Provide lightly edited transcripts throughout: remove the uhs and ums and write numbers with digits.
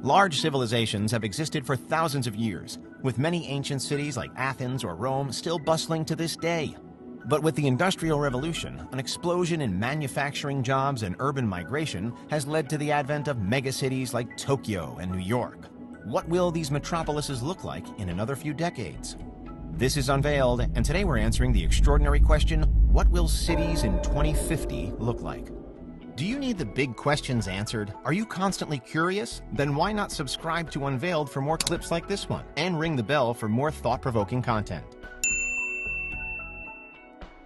Large civilizations have existed for thousands of years, with many ancient cities like Athens or Rome still bustling to this day. But with the Industrial Revolution, an explosion in manufacturing jobs and urban migration has led to the advent of megacities like Tokyo and New York. What will these metropolises look like in another few decades? This is Unveiled, and today we're answering the extraordinary question, what will cities in 2050 look like? Do you need the big questions answered? Are you constantly curious? Then why not subscribe to Unveiled for more clips like this one, and ring the bell for more thought-provoking content.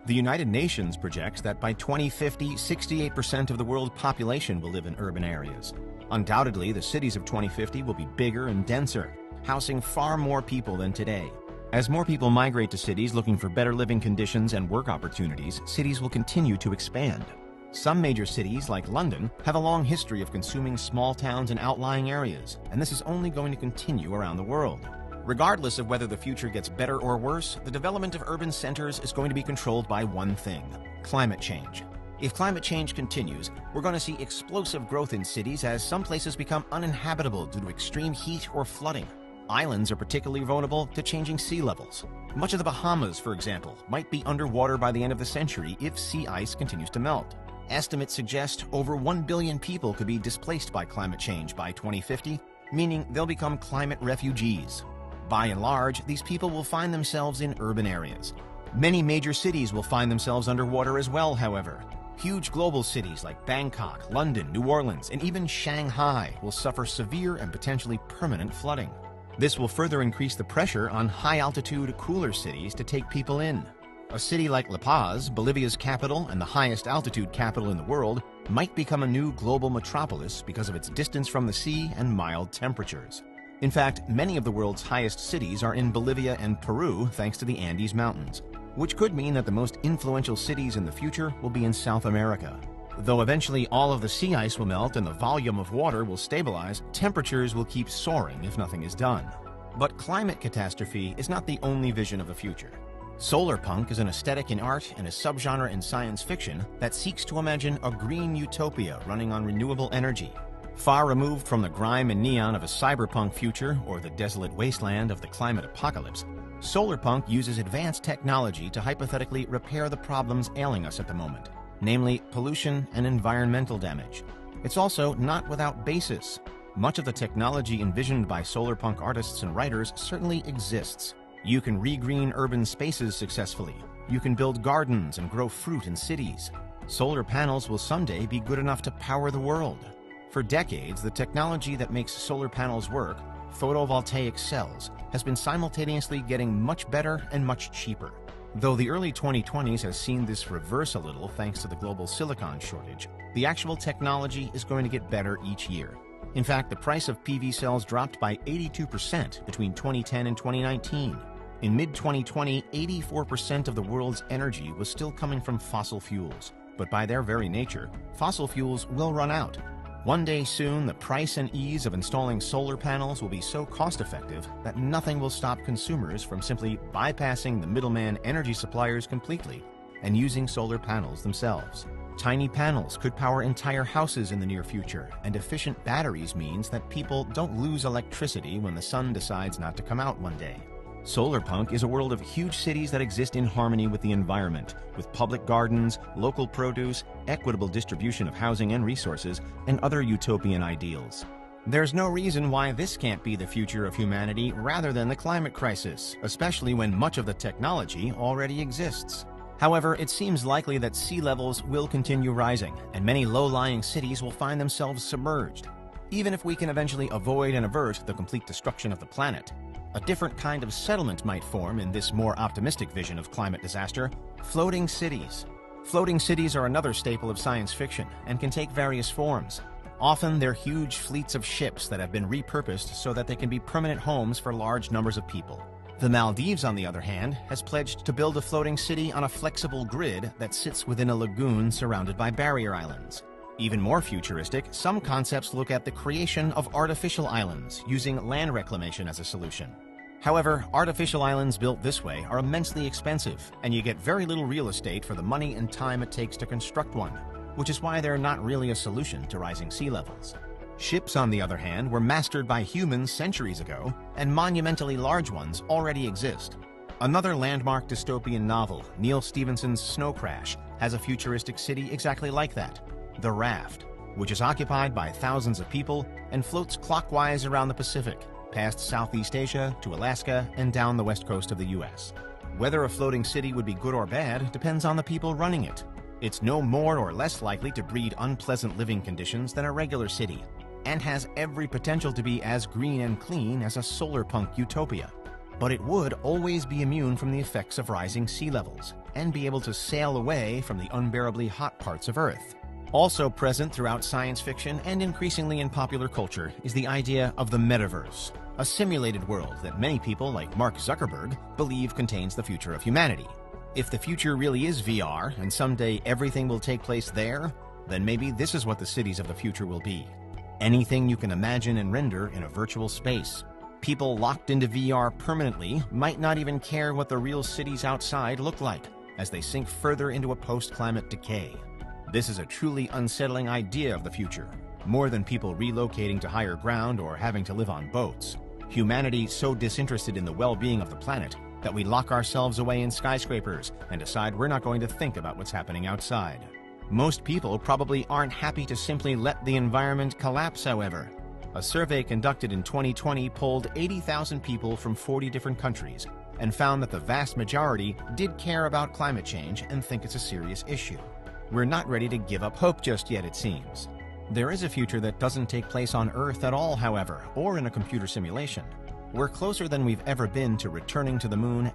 The United Nations projects that by 2050, 68% of the world's population will live in urban areas. Undoubtedly, the cities of 2050 will be bigger and denser, housing far more people than today. As more people migrate to cities looking for better living conditions and work opportunities, cities will continue to expand. Some major cities, like London, have a long history of consuming small towns and outlying areas, and this is only going to continue around the world. Regardless of whether the future gets better or worse, the development of urban centers is going to be controlled by one thing: climate change. If climate change continues, we're going to see explosive growth in cities as some places become uninhabitable due to extreme heat or flooding. Islands are particularly vulnerable to changing sea levels. Much of the Bahamas, for example, might be underwater by the end of the century if sea ice continues to melt. Estimates suggest over 1 billion people could be displaced by climate change by 2050, meaning they'll become climate refugees. By and large, these people will find themselves in urban areas. Many major cities will find themselves underwater as well, however. Huge global cities like Bangkok, London, New Orleans, and even Shanghai will suffer severe and potentially permanent flooding. This will further increase the pressure on high-altitude, cooler cities to take people in. A city like La Paz, Bolivia's capital and the highest altitude capital in the world, might become a new global metropolis because of its distance from the sea and mild temperatures. In fact, many of the world's highest cities are in Bolivia and Peru thanks to the Andes Mountains, which could mean that the most influential cities in the future will be in South America. Though eventually all of the sea ice will melt and the volume of water will stabilize, temperatures will keep soaring if nothing is done. But climate catastrophe is not the only vision of the future. Solarpunk is an aesthetic in art and a subgenre in science fiction that seeks to imagine a green utopia running on renewable energy. Far removed from the grime and neon of a cyberpunk future or the desolate wasteland of the climate apocalypse, solarpunk uses advanced technology to hypothetically repair the problems ailing us at the moment, namely pollution and environmental damage. It's also not without basis. Much of the technology envisioned by solarpunk artists and writers certainly exists. You can regreen urban spaces successfully. You can build gardens and grow fruit in cities. Solar panels will someday be good enough to power the world. For decades, the technology that makes solar panels work, photovoltaic cells, has been simultaneously getting much better and much cheaper. Though the early 2020s has seen this reverse a little thanks to the global silicon shortage, the actual technology is going to get better each year. In fact, the price of PV cells dropped by 82% between 2010 and 2019. In mid-2020, 84% of the world's energy was still coming from fossil fuels. But by their very nature, fossil fuels will run out. One day soon, the price and ease of installing solar panels will be so cost-effective that nothing will stop consumers from simply bypassing the middleman energy suppliers completely and using solar panels themselves. Tiny panels could power entire houses in the near future, and efficient batteries means that people don't lose electricity when the sun decides not to come out one day. Solarpunk is a world of huge cities that exist in harmony with the environment, with public gardens, local produce, equitable distribution of housing and resources, and other utopian ideals. There's no reason why this can't be the future of humanity rather than the climate crisis, especially when much of the technology already exists. However, it seems likely that sea levels will continue rising, and many low-lying cities will find themselves submerged. Even if we can eventually avoid and avert the complete destruction of the planet, a different kind of settlement might form in this more optimistic vision of climate disaster: floating cities. Floating cities are another staple of science fiction and can take various forms. Often they're huge fleets of ships that have been repurposed so that they can be permanent homes for large numbers of people. The Maldives, on the other hand, has pledged to build a floating city on a flexible grid that sits within a lagoon surrounded by barrier islands. Even more futuristic, some concepts look at the creation of artificial islands, using land reclamation as a solution. However, artificial islands built this way are immensely expensive, and you get very little real estate for the money and time it takes to construct one, which is why they're not really a solution to rising sea levels. Ships, on the other hand, were mastered by humans centuries ago, and monumentally large ones already exist. Another landmark dystopian novel, Neil Stephenson's Snow Crash, has a futuristic city exactly like that, the Raft, which is occupied by thousands of people and floats clockwise around the Pacific, past Southeast Asia to Alaska and down the west coast of the US. Whether a floating city would be good or bad depends on the people running it. It's no more or less likely to breed unpleasant living conditions than a regular city, and has every potential to be as green and clean as a solar-punk utopia. But it would always be immune from the effects of rising sea levels, and be able to sail away from the unbearably hot parts of Earth. Also present throughout science fiction and increasingly in popular culture is the idea of the metaverse, a simulated world that many people like Mark Zuckerberg believe contains the future of humanity. If the future really is VR and someday everything will take place there, then maybe this is what the cities of the future will be. Anything you can imagine and render in a virtual space. People locked into VR permanently might not even care what the real cities outside look like, as they sink further into a post-climate decay. This is a truly unsettling idea of the future, more than people relocating to higher ground or having to live on boats. Humanity so disinterested in the well-being of the planet that we lock ourselves away in skyscrapers and decide we're not going to think about what's happening outside. Most people probably aren't happy to simply let the environment collapse, however. A survey conducted in 2020 polled 80,000 people from 40 different countries and found that the vast majority did care about climate change and think it's a serious issue. We're not ready to give up hope just yet, it seems. There is a future that doesn't take place on Earth at all, however, or in a computer simulation. We're closer than we've ever been to returning to the moon